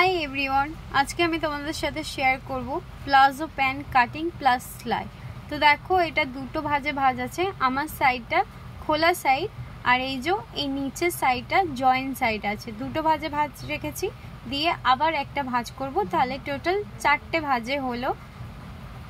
High everyone आज के तुम्हारे साथे शेयर करब प्लाजो पैंट काटिंग प्लस सेलाई। तो देखो ये दुटो भाजे भाज आछे आमार साइडटा खोला साइड और ये जो नीचे साइडटा जॉइंट साइड आछे दुटो भाजे भाज रेखेछि दिए आबार एकटा भाज करब ताहले टोटाल चारटे भाजे हलो।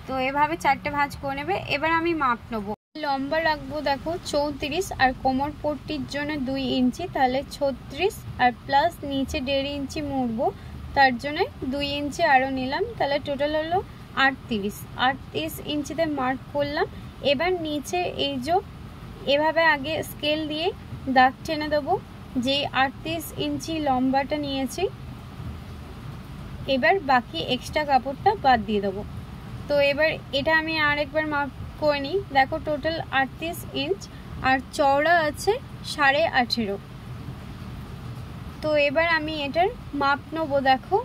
तो एभाবে चारटे भाज करे नेबे। एबार आमी माप नेब लम्बा राखबो देखो 34 और कोमर पट्टिर जोन्नो 2 इंची ताहले 36 और प्लस नीचे 1.5 इंची मुड़बो तार जोन्नो 2 इंची आरो निलाम ताहले टोटाल हलो 38 इंचीते मार्क करलाम। एबार नीचे এই जो এভাবে आगे स्केल दिए दाग टेने देबो जे 38 इंची लम्बाटा निয়েছি। एबार बाकी एक्सट्रा कापड़टा बाद दिए देबो। तो एबार এটা আমি আরেকবার মাপ করে নি। देखो टोटाल 38 इंच और चौड़ा আছে 18.5। तो एबार आमी एटार माप नेब। देखो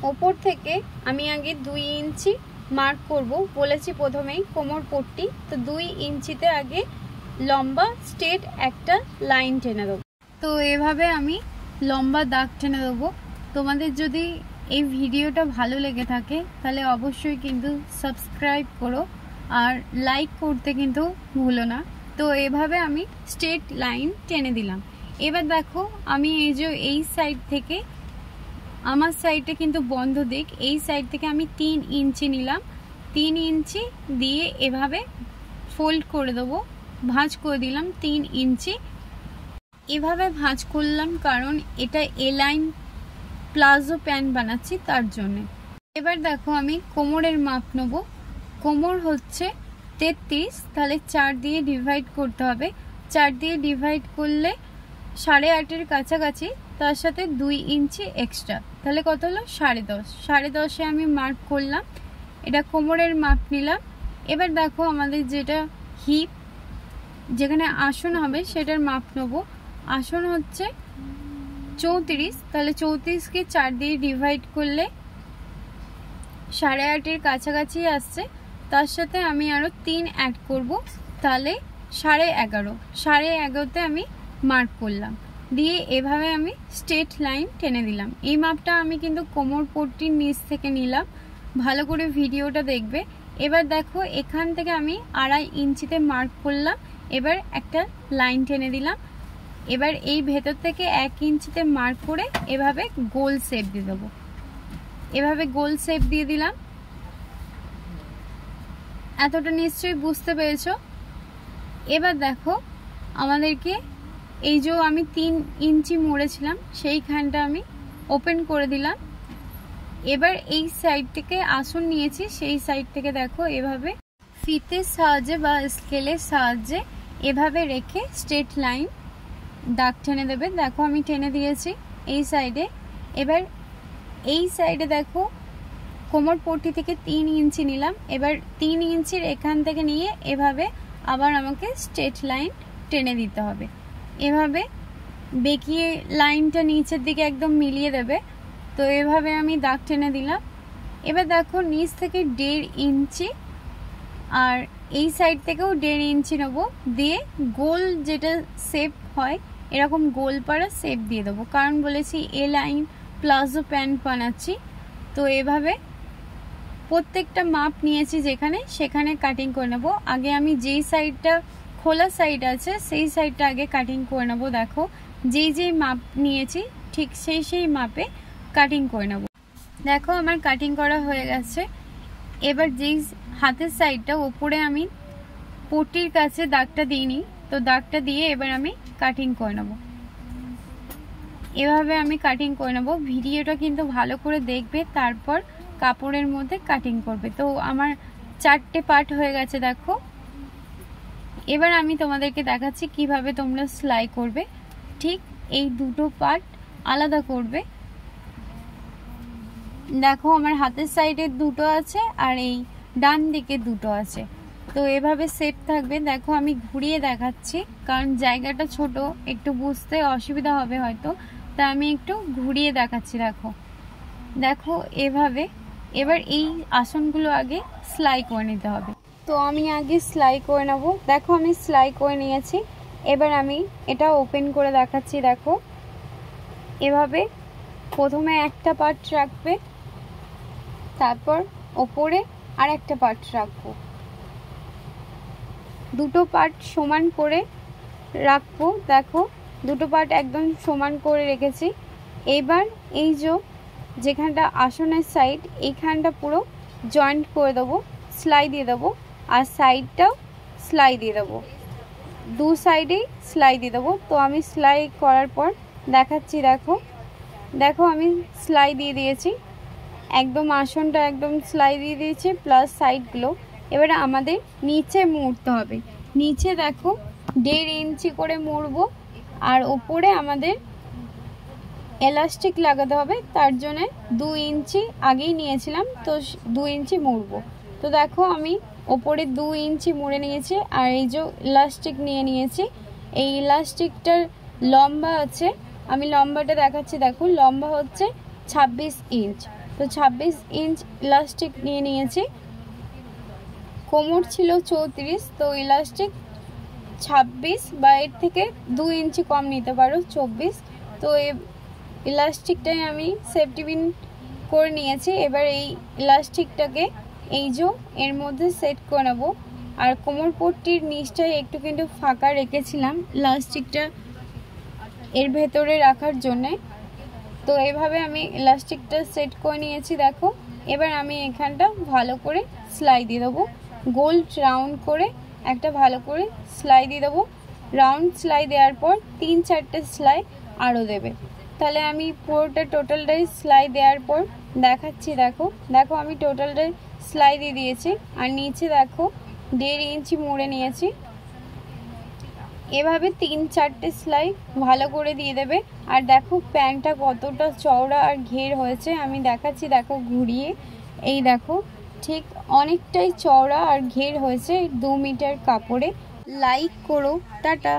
ऊपर थेके आमी आगे 2 इंची मार्क करब बोलेছি प्रथमेই कोमर पट्टी। तो 2 इंचीते आगे लम्बा स्ट्रेट একটা लाइन टेने देব। तो एभाবে आमी लम्बा दाग टेने देব। তোমাদের যদি এই ভিডিওটা ভালো লেগে থাকে তাহলে অবশ্যই কিন্তু সাবস্ক্রাইব করো আর লাইক করতে কিন্তু ভুলো না। তো এভাবে আমি স্ট্রেট লাইন টেনে দিলাম। এবার দেখো আমি এই যে এই সাইড থেকে আমার সাইডে কিন্তু বন্ধ দিক এই সাইড থেকে আমি 3 ইঞ্চি নিলাম। 3 ইঞ্চি দিয়ে এভাবে ফোল্ড করে দেব ভাঁজ করে দিলাম 3 ইঞ্চি। এভাবে ভাঁজ করলাম কারণ এটা এ লাইন প্লাজো প্যান্ট বানাচ্ছি তার জন্য। এবার দেখো আমি কোমরের মাপ নেব। কোমর হচ্ছে 33 তাহলে 4 দিয়ে ডিভাইড করতে হবে। 4 দিয়ে ডিভাইড করলে 8.5 এর কাছাকাছি তার সাথে 2 ইঞ্চি এক্সট্রা তাহলে কত হলো 10.5। 10.5 এ আমি মার্ক করলাম। এটা কোমরের মাপ নিলাম। এবার দেখো আমাদের যেটা হিপ যেখানে আসন হবে সেটার মাপ নেব। আসন হচ্ছে 34 তাহলে 34 কে 4 দিয়ে ডিভাইড করলে 8.5 এর কাছাকাছি আসছে। তার সাথে আমি আরো 3 অ্যাড করব তাহলে 11.5। 11.5তে আমি মার্ক করলাম দিয়ে এভাবে আমি স্ট্রেট লাইন টেনে দিলাম। এই মাপটা আমি কিন্তু কোমর পট্টির নিচ থেকে নিলাম। ভালো করে ভিডিওটা দেখবে। এবার দেখো এখান থেকে আমি 2.5 ইঞ্চিতে মার্ক করলাম। এবার একটা লাইন টেনে দিলাম। এবার এই ভেতর থেকে 1 ইঞ্চিতে মার্ক করে এভাবে গোল শেপ দিয়ে দেব। এভাবে গোল শেপ দিয়ে দিলাম। এতটা নিশ্চয়ই বুঝতে পেরেছো। এবার দেখো আমাদেরকে এই যে আমি 3 ইঞ্চি মুড়েছিলাম সেইখানটা আমি ওপেন করে দিলাম। এবার এই সাইড থেকে আসন নিয়েছি সেই সাইড থেকে দেখো এভাবে ফিতের সাহায্যে বা স্কেলের সাহায্যে এভাবে রেখে স্ট্রেট লাইন দাগ টেনে দেবে। দেখো আমি টেনে দিয়েছি এই সাইডে। এবার এই সাইডে দেখো কোমর পট্টি থেকে 3 ইঞ্চি নিলাম। এবার 3 ইঞ্চির এখান থেকে নিয়ে এভাবে আবার আমাকে স্ট্রেট লাইন টেনে দিতে হবে। এভাবে বেঁকিয়ে লাইনটা নিচের দিকে একদম মিলিয়ে দেবে। তো এভাবে আমি দাগ টেনে দিলাম। এবার দেখো নিচ থেকে 1.5 ইঞ্চি আর এই সাইড থেকেও 1.5 ইঞ্চি নেবো দিয়ে গোল যেটা শেপ হয় এরকম গোল পাড়া শেপ দিয়ে দেবো কারণ বলেছি এ লাইন প্লাজো প্যান্ট বানাচ্ছি। তো এভাবে প্রত্যেকটা মাপ নিয়েছি যেখানে সেখানে কাটিং করে নেব। আগে আমি যেই সাইডটা খোলা সাইড আছে সেই সাইডটা আগে কাটিং করে নেব। দেখো যেই মাপ নিয়েছি ঠিক সেই মাপে কাটিং করে নেব। দেখো আমার কাটিং করা হয়ে গেছে। এবার যেই হাতের সাইডটা ওপরে আমি পট্টির কাছে দাগটা দিইনি তো দাগটা দিয়ে এবার আমি কাটিং করে নেব। এভাবে আমি কাটিং করে নেব। ভিডিওটা কিন্তু ভালো করে দেখবে তারপর কাপড়ের মধ্যে কাটিং করবে। তো আমার 4টে পার্ট হয়ে গেছে দেখো। এবার আমি তোমাদেরকে দেখাচ্ছি কিভাবে তোমরা সেলাই করবে। ঠিক এই দুটো পার্ট আলাদা করবে। দেখো আমার হাতের সাইডে দুটো আছে আর এই ডান দিকে দুটো আছে। তো এভাবে শেপ থাকবে। দেখো আমি ঘুরিয়ে দেখাচ্ছি কারণ জায়গাটা ছোট একটু বুঝতে অসুবিধা হবে হয়তো তা আমি একটু ঘুরিয়ে দেখাচ্ছি। দেখো দেখো এভাবে। এবার এই আসনগুলো আগে সেলাই করে নিতে হবে। তো আমি আগে সেলাই করে নেব। দেখো আমি সেলাই করে নিয়েছি। এবার আমি এটা ওপেন করে দেখাচ্ছি। দেখো এভাবে প্রথমে একটা পার্ট রাখবে, তারপর ওপরে আর একটা পার্ট রাখবো। দুটো পার্ট সমান করে রাখবো। দেখো দুটো পার্ট একদম সমান করে রেখেছি। এবার এই যেখানটা আসনের সাইড, এইখানটা পুরো জয়েন্ট করে দেবো, সেলাই দিয়ে দেবো, আর সাইডটাও সেলাই দিয়ে দেবো, দু সাইডেই সেলাই দিয়ে দেবো। তো আমি সেলাই করার পর দেখাচ্ছি। দেখো আমি সেলাই দিয়ে দিয়েছি, একদম আসনটা একদম সেলাই দিয়ে দিয়েছি, প্লাস সাইডগুলো। এবারে আমাদের নিচে মুড়তে হবে। নিচে দেখো 1.5 ইঞ্চি করে মুড়বো, আর ওপরে আমাদের এলাস্টিক লাগাতে হবে, তার জন্য 2 ইঞ্চি আগেই নিয়েছিলাম, তো 2 ইঞ্চি মুড়বো। তো দেখো আমি ওপরে 2 ইঞ্চি মুড়ে নিয়েছি, আর এই ইলাস্টিক নিয়ে নিয়েছি। এই ইলাস্টিকটার লম্বা আছে, আমি লম্বাটা দেখাচ্ছি। দেখো লম্বা হচ্ছে 26 ইঞ্চ। তো 26 ইঞ্চ ইলাস্টিক নিয়ে নিয়েছি। কোমর ছিল 34, তো ইলাস্টিক 26 বা এর থেকে 2 ইঞ্চি কম নিতে পারো, 24। তো এই ইলাস্টিকটাই আমি সেফটি পিন করে নিয়েছি। এবার এই ইলাস্টিকটাকে এই এর মধ্যে সেট করে নেবো। আর কোমর পট্টির নিচটাই একটু কিন্তু ফাঁকা রেখেছিলাম ইলাস্টিকটা এর ভেতরে রাখার জন্যে। তো এইভাবে আমি ইলাস্টিকটা সেট করে নিয়েছি। দেখো এবার আমি এখানটা ভালো করে সেলাই দিয়ে দেবো, গোল রাউন্ড করে একটা ভালো করে সেলাই দিয়ে দেবো। রাউন্ড সেলাই দেওয়ার পর 3-4টে সেলাই আরও দেবে। তাহলে আমি পুরোটা টোটালটাই সেলাই দেওয়ার পর দেখাচ্ছি। দেখো আমি টোটালটাই সেলাই দিয়ে দিয়েছি, আর নিচে দেখো 1.5 ইঞ্চি মুড়ে নিয়েছি। এভাবে 3-4টে সেলাই ভালো করে দিয়ে দেবে। আর দেখো প্যান্টটা কতটা চওড়া আর ঘের হয়েছে আমি দেখাচ্ছি। দেখো ঘুরিয়ে, এই দেখো ঠিক অনেকটাই চওড়া আর ঘের হয়েছে 2 মিটার কাপড়ে। লাইক করো, টাটা।